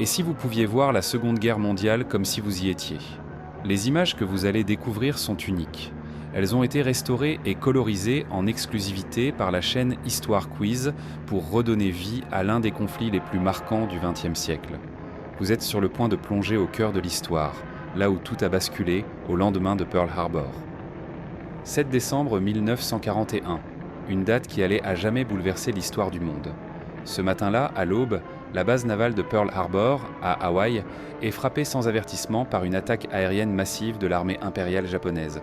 Et si vous pouviez voir la Seconde Guerre mondiale comme si vous y étiez? Les images que vous allez découvrir sont uniques. Elles ont été restaurées et colorisées en exclusivité par la chaîne Histoire Quizz pour redonner vie à l'un des conflits les plus marquants du XXe siècle. Vous êtes sur le point de plonger au cœur de l'histoire, là où tout a basculé au lendemain de Pearl Harbor. 7 décembre 1941, une date qui allait à jamais bouleverser l'histoire du monde. Ce matin-là, à l'aube, la base navale de Pearl Harbor, à Hawaï, est frappée sans avertissement par une attaque aérienne massive de l'armée impériale japonaise.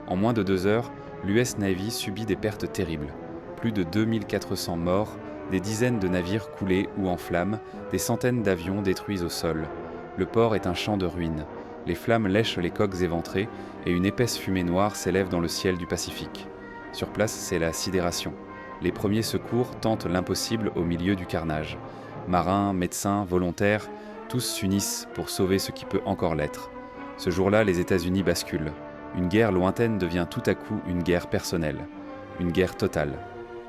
En moins de 2 heures, l'US Navy subit des pertes terribles. Plus de 2400 morts, des dizaines de navires coulés ou en flammes, des centaines d'avions détruits au sol. Le port est un champ de ruines. Les flammes lèchent les coques éventrées et une épaisse fumée noire s'élève dans le ciel du Pacifique. Sur place, c'est la sidération. Les premiers secours tentent l'impossible au milieu du carnage. Marins, médecins, volontaires, tous s'unissent pour sauver ce qui peut encore l'être. Ce jour-là, les États-Unis basculent. Une guerre lointaine devient tout à coup une guerre personnelle. Une guerre totale.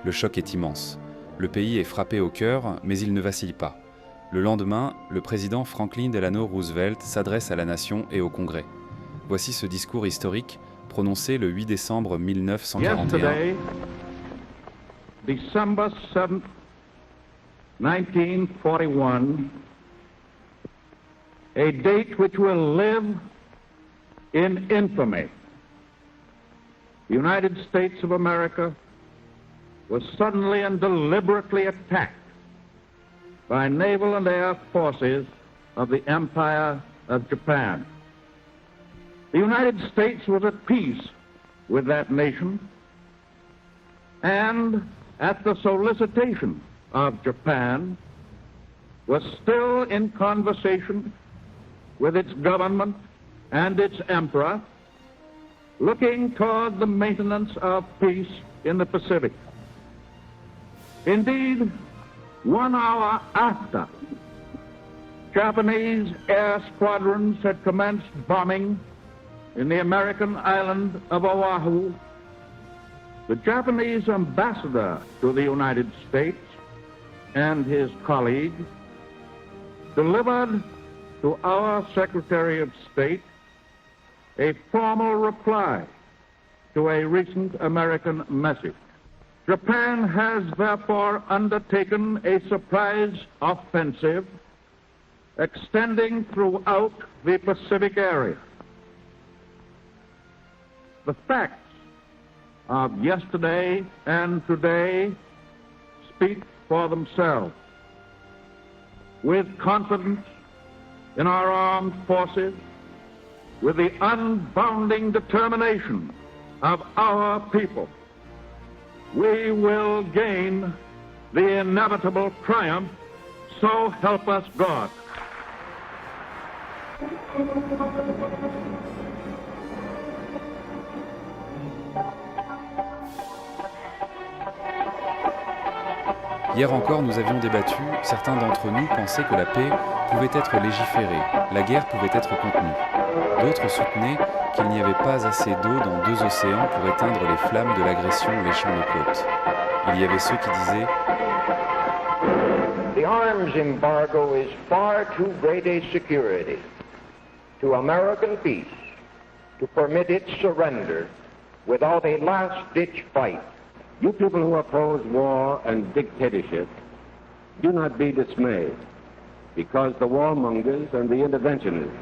Le choc est immense. Le pays est frappé au cœur, mais il ne vacille pas. Le lendemain, le président Franklin Delano Roosevelt s'adresse à la nation et au Congrès. Voici ce discours historique prononcé le 8 décembre 1941. December 7th, 1941, a date which will live in infamy. The United States of America was suddenly and deliberately attacked by naval and air forces of the Empire of Japan. The United States was at peace with that nation, and at the solicitation of Japan, was still in conversation with its government and its emperor, looking toward the maintenance of peace in the Pacific. Indeed, 1 hour after Japanese air squadrons had commenced bombing in the American island of Oahu, the Japanese ambassador to the United States and his colleague delivered to our Secretary of State a formal reply to a recent American message. Japan has therefore undertaken a surprise offensive extending throughout the Pacific area. The facts of yesterday and today speak for themselves. With confidence in our armed forces, with the unbounding determination of our people, we will gain the inevitable triumph, so help us God. Hier encore, nous avions débattu, certains d'entre nous pensaient que la paix pouvait être légiférée, la guerre pouvait être contenue. D'autres soutenaient qu'il n'y avait pas assez d'eau dans 2 océans pour éteindre les flammes de l'agression léchant nos côtes. Il y avait ceux qui disaient The arms embargo is far too great a security to American peace to permit its surrender without a last-ditch fight. You people who oppose war and dictatorship, do not be dismayed, because the warmongers and the interventionists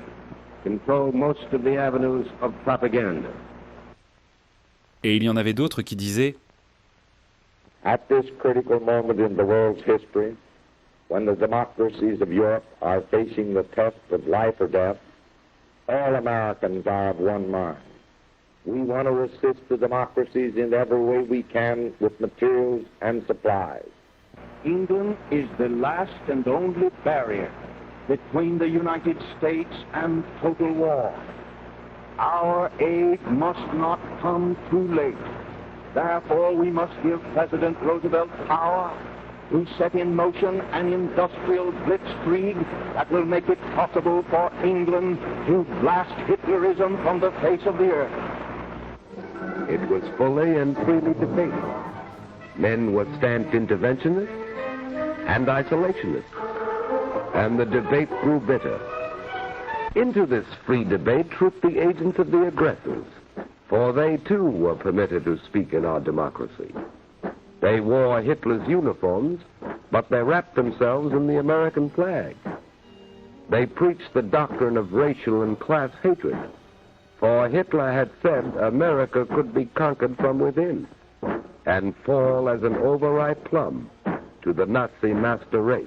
control most of the avenues of propaganda. Et il y en avait d'autres qui disaient At this critical moment in the world's history, when the democracies of Europe are facing the test of life or death, all Americans are of one mind. We want to assist the democracies in every way we can with materials and supplies. England is the last and only barrier between the United States and total war. Our aid must not come too late. Therefore, we must give President Roosevelt power to set in motion an industrial blitzkrieg that will make it possible for England to blast Hitlerism from the face of the earth. It was fully and freely debated. Men were stamped interventionists and isolationists. and the debate grew bitter. Into this free debate trooped the agents of the aggressors, for they too were permitted to speak in our democracy. They wore Hitler's uniforms, but they wrapped themselves in the American flag. They preached the doctrine of racial and class hatred, for Hitler had said America could be conquered from within and fall as an overripe plum to the Nazi master race.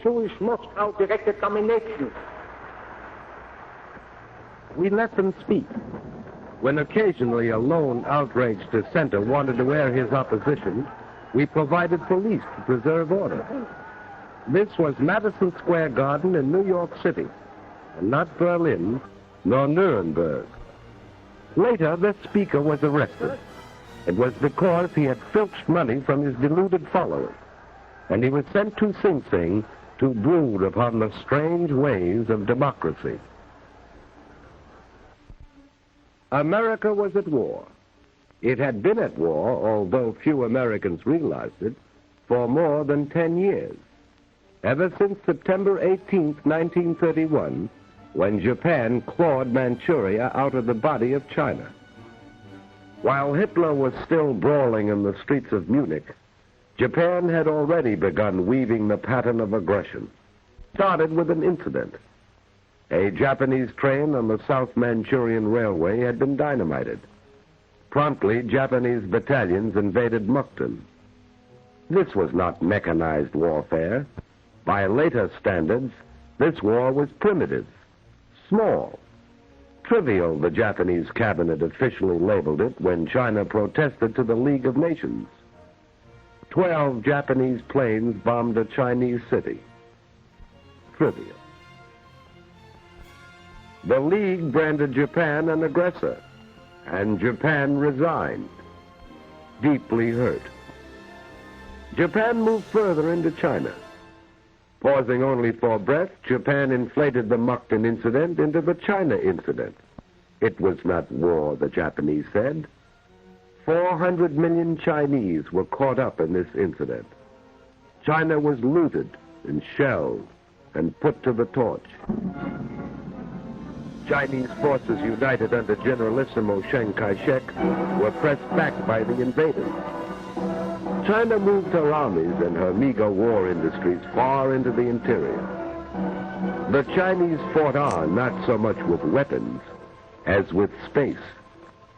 Jewish Moscow directed domination. We let them speak. When occasionally a lone outraged dissenter wanted to air his opposition, we provided police to preserve order. This was Madison Square Garden in New York City, and not Berlin nor Nuremberg. Later, the speaker was arrested. It was because he had filched money from his deluded followers, and he was sent to Sing Sing to brood upon the strange ways of democracy. America was at war. It had been at war, although few Americans realized it, for more than 10 years. Ever since September 18, 1931, when Japan clawed Manchuria out of the body of China. While Hitler was still brawling in the streets of Munich, Japan had already begun weaving the pattern of aggression. Started with an incident. A Japanese train on the South Manchurian Railway had been dynamited. Promptly, Japanese battalions invaded Mukden. This was not mechanized warfare. By later standards, this war was primitive, small, trivial, the Japanese cabinet officially labeled it when China protested to the League of Nations. 12 Japanese planes bombed a Chinese city. Trivial. The League branded Japan an aggressor, and Japan resigned, deeply hurt. Japan moved further into China. Pausing only for breath, Japan inflated the Mukden incident into the China incident. It was not war, the Japanese said. 400 million Chinese were caught up in this incident. China was looted and shelled and put to the torch. Chinese forces united under Generalissimo Chiang Kai-shek were pressed back by the invaders. China moved her armies and her meager war industries far into the interior. The Chinese fought on not so much with weapons as with space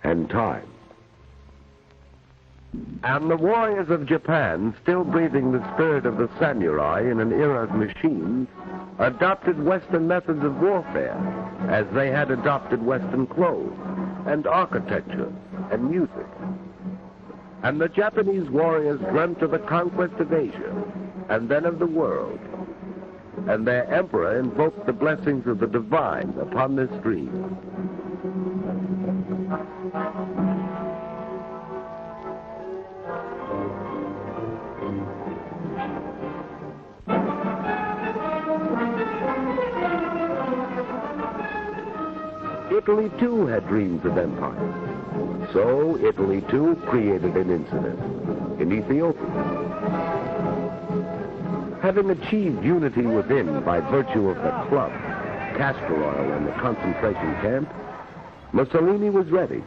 and time. And the warriors of Japan, still breathing the spirit of the samurai in an era of machines, adopted Western methods of warfare as they had adopted Western clothes and architecture and music. And the Japanese warriors dreamt of the conquest of Asia and then of the world. And their emperor invoked the blessings of the divine upon this dream. Italy, too, had dreams of empire. So Italy, too, created an incident in Ethiopia. Having achieved unity within by virtue of the club, castor oil, and the concentration camp, Mussolini was ready.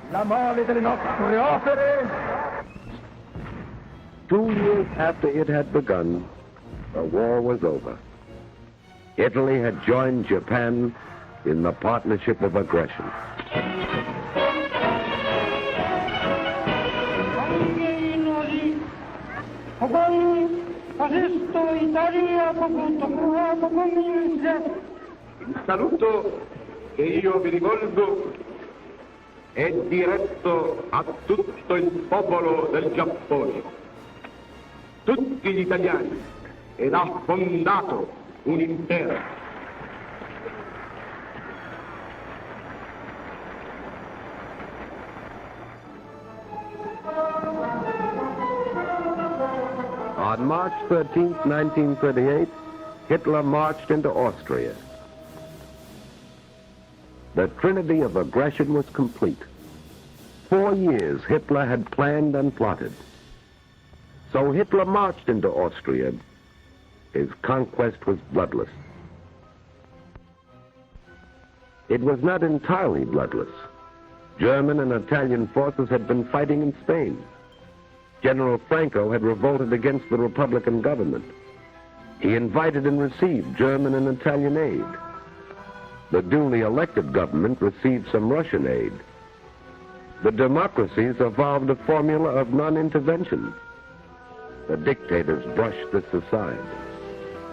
2 years after it had begun, the war was over. Italy had joined Japan in the partnership of aggression. Il saluto che io vi rivolgo è diretto a tutto il popolo del Giappone, tutti gli italiani, ed ha fondato un impero. On March 13, 1938, Hitler marched into Austria. The trinity of aggression was complete. 4 years Hitler had planned and plotted. So Hitler marched into Austria. His conquest was bloodless. It was not entirely bloodless. German and Italian forces had been fighting in Spain. General Franco had revolted against the Republican government. He invited and received German and Italian aid. The duly elected government received some Russian aid. The democracies evolved a formula of non-intervention. The dictators brushed this aside.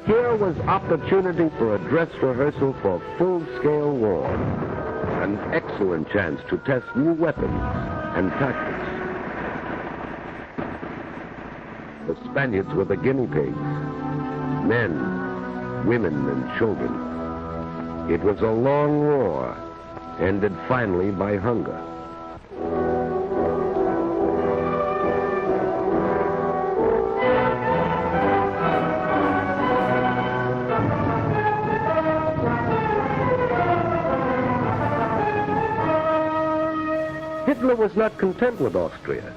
Here was opportunity for a dress rehearsal for full-scale war, an excellent chance to test new weapons and tactics. The Spaniards were the guinea pigs, men, women, and children. It was a long war, ended finally by hunger. Hitler was not content with Austria.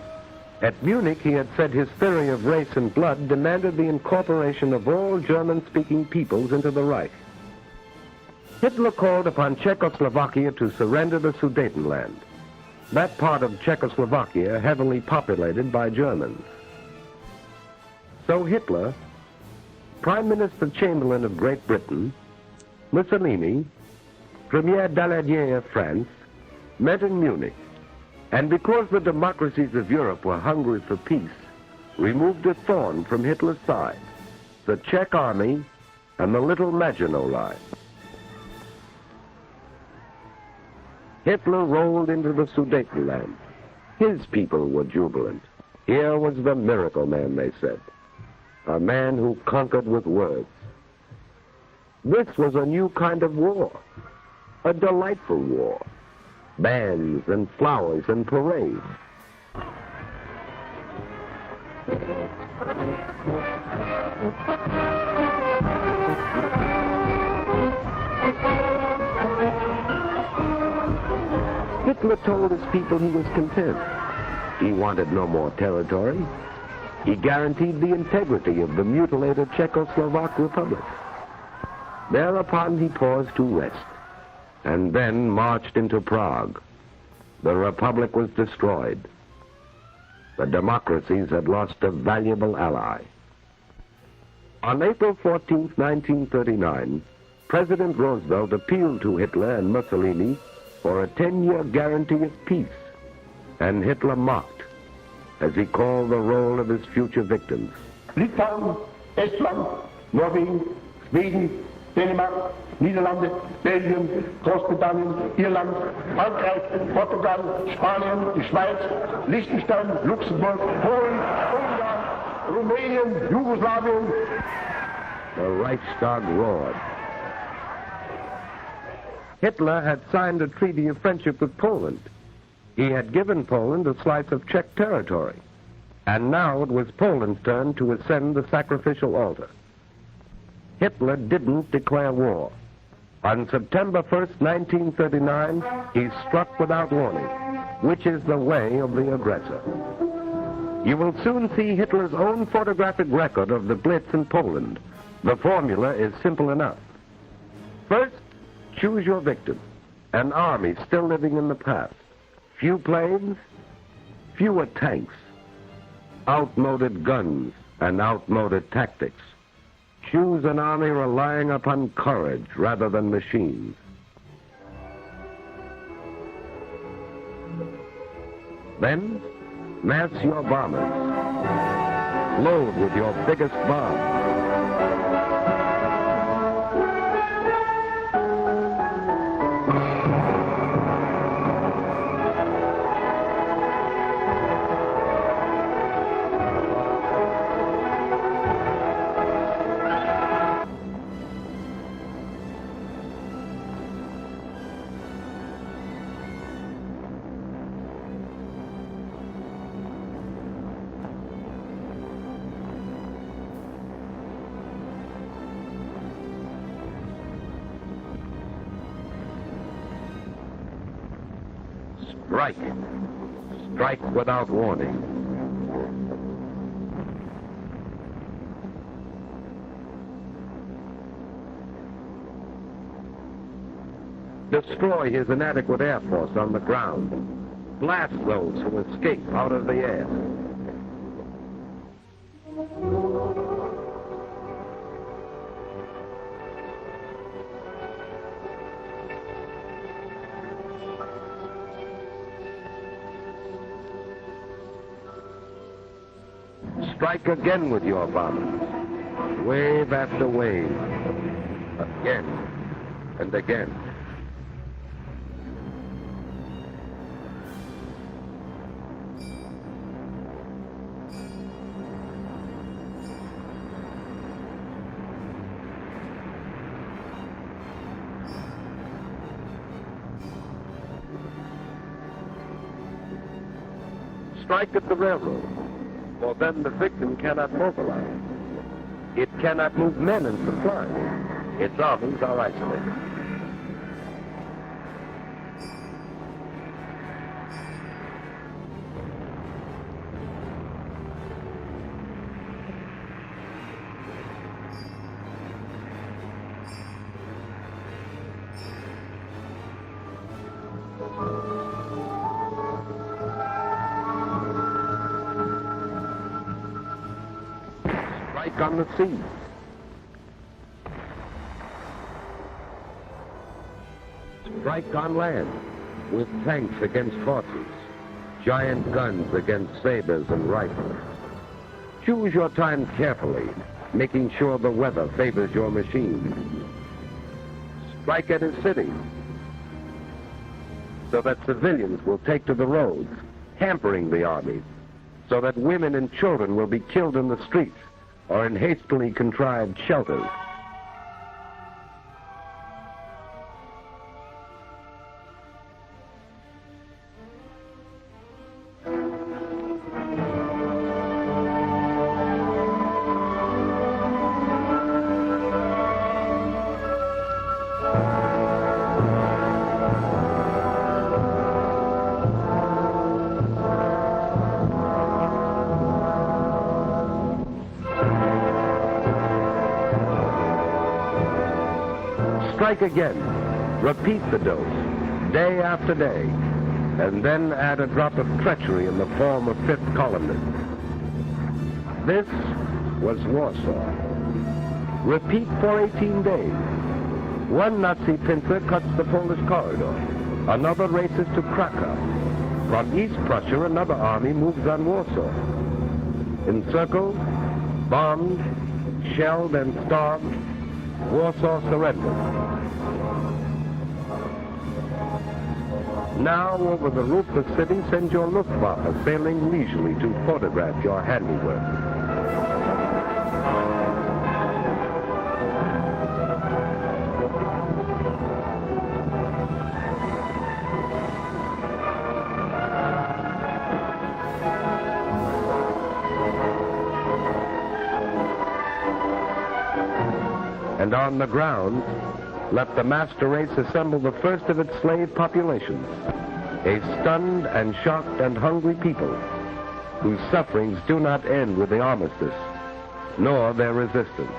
At Munich, he had said his theory of race and blood demanded the incorporation of all German-speaking peoples into the Reich. Hitler called upon Czechoslovakia to surrender the Sudetenland, that part of Czechoslovakia heavily populated by Germans. So Hitler, Prime Minister Chamberlain of Great Britain, Mussolini, Premier Daladier of France, met in Munich, and because the democracies of Europe were hungry for peace, removed a thorn from Hitler's side, the Czech army and the Little Maginot Line. Hitler rolled into the Sudetenland. His people were jubilant. Here was the miracle man, they said, a man who conquered with words. This was a new kind of war, a delightful war. Bands and flowers and parades. Hitler told his people he was content. He wanted no more territory. He guaranteed the integrity of the mutilated Czechoslovak Republic. Thereupon he paused to rest, and then marched into Prague. The Republic was destroyed. The democracies had lost a valuable ally. On April 14, 1939, President Roosevelt appealed to Hitler and Mussolini for a 10-year guarantee of peace, and Hitler mocked as he called the roll of his future victims. Litauen, Estland, Norwegen, Schweden, Dänemark, Niederlande, Belgien, Großbritannien, Irland, Frankreich, Portugal, Spanien, die Schweiz, Liechtenstein, Luxemburg, Polen, Ungarn, Rumänien, Jugoslawien. The Reichstag roared. Hitler had signed a treaty of friendship with Poland. He had given Poland a slice of Czech territory, and now it was Poland's turn to ascend the sacrificial altar. Hitler didn't declare war. On September 1st, 1939, he struck without warning, which is the way of the aggressor. You will soon see Hitler's own photographic record of the Blitz in Poland. The formula is simple enough. First, choose your victim, an army still living in the past. Few planes, fewer tanks, outmoded guns and outmoded tactics. Choose an army relying upon courage rather than machines. Then, mass your bombers. Load with your biggest bombs. Strike. Strike without warning. Destroy his inadequate air force on the ground. Blast those who escape out of the air. Strike again with your bombers. Wave after wave. Again and again. Strike at the railroad, for then the victim cannot mobilize. It cannot move men and supplies. Its armies are isolated. Strike on the sea. Strike on land, with tanks against horses, giant guns against sabers and rifles. Choose your time carefully, making sure the weather favors your machine. Strike at a city, so that civilians will take to the roads, hampering the army, so that women and children will be killed in the streets or in hastily contrived shelters. Strike again. Repeat the dose, day after day, and then add a drop of treachery in the form of fifth columnists. This was Warsaw. Repeat for 18 days. One Nazi pincer cuts the Polish corridor. Another races to Krakow. From East Prussia, another army moves on Warsaw. Encircled, bombed, shelled, and starved, Warsaw surrendered. Now, over the roof of the city, send your Luftwaffe sailing leisurely to photograph your handiwork. And on the ground, let the master race assemble the first of its slave populations, a stunned and shocked and hungry people whose sufferings do not end with the armistice, nor their resistance.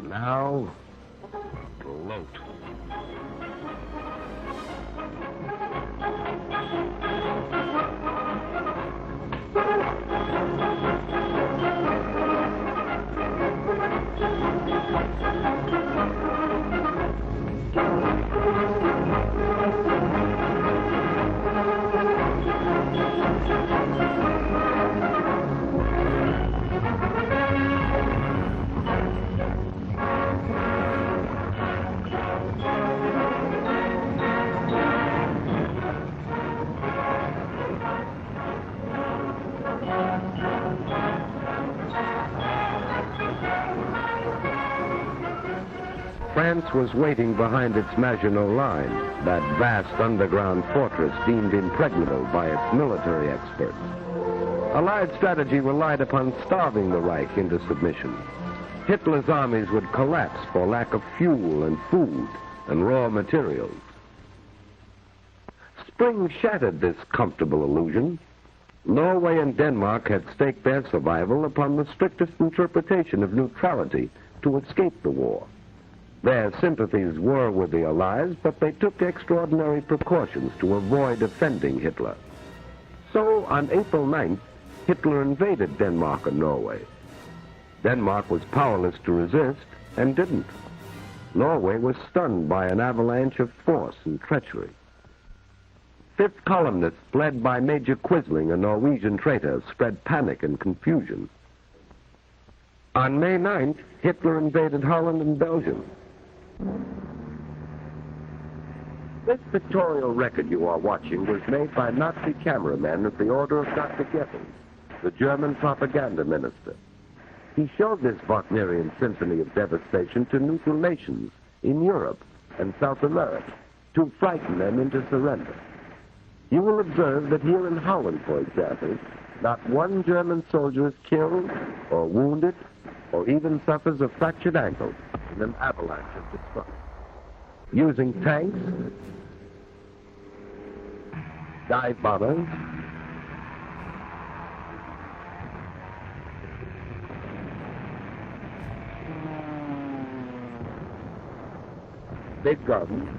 Now, float. France was waiting behind its Maginot Line, that vast underground fortress deemed impregnable by its military experts. Allied strategy relied upon starving the Reich into submission. Hitler's armies would collapse for lack of fuel and food and raw materials. Spring shattered this comfortable illusion. Norway and Denmark had staked their survival upon the strictest interpretation of neutrality to escape the war. Their sympathies were with the Allies, but they took extraordinary precautions to avoid offending Hitler. So, on April 9th, Hitler invaded Denmark and Norway. Denmark was powerless to resist and didn't. Norway was stunned by an avalanche of force and treachery. Fifth columnists, led by Major Quisling, a Norwegian traitor, spread panic and confusion. On May 9th, Hitler invaded Holland and Belgium. This pictorial record you are watching was made by Nazi cameramen of the order of Dr. Goebbels, the German propaganda minister. He showed this Wagnerian symphony of devastation to neutral nations in Europe and South America to frighten them into surrender. You will observe that here in Holland, for example, not one German soldier is killed or wounded or even suffers a fractured ankle in an avalanche of destruction. Using tanks, dive bombers, big guns,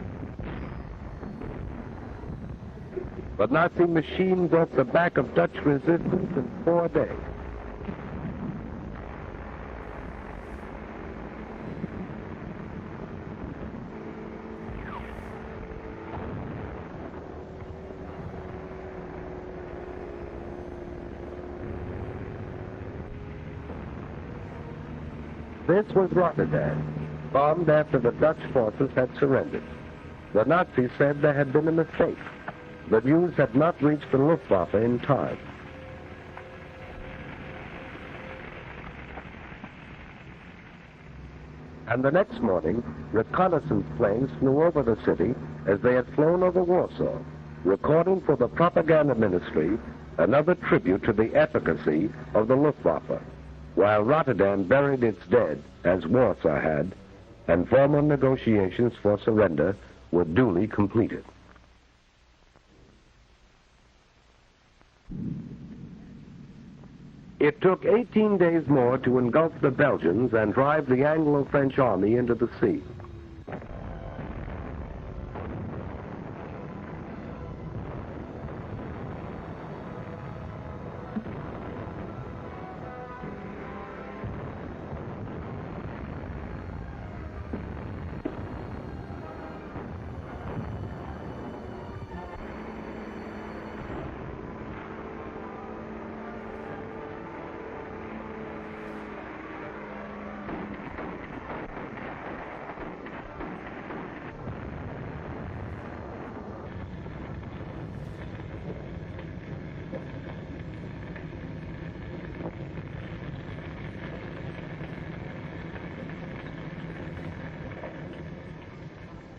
the Nazi machine broke the back of Dutch resistance in 4 days. This was Rotterdam, bombed after the Dutch forces had surrendered. The Nazis said there had been a mistake. The news had not reached the Luftwaffe in time. And the next morning, reconnaissance planes flew over the city as they had flown over Warsaw, recording for the propaganda ministry another tribute to the efficacy of the Luftwaffe, while Rotterdam buried its dead, as Warsaw had, and formal negotiations for surrender were duly completed. It took 18 days more to engulf the Belgians and drive the Anglo-French army into the sea.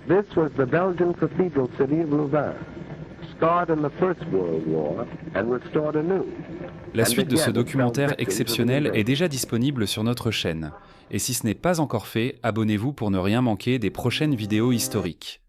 This was the Belgian cathedral city of Louvain, scarred in the First World War and restored anew. La suite de ce documentaire exceptionnel est déjà disponible sur notre chaîne. Et si ce n'est pas encore fait, abonnez-vous pour ne rien manquer des prochaines vidéos historiques.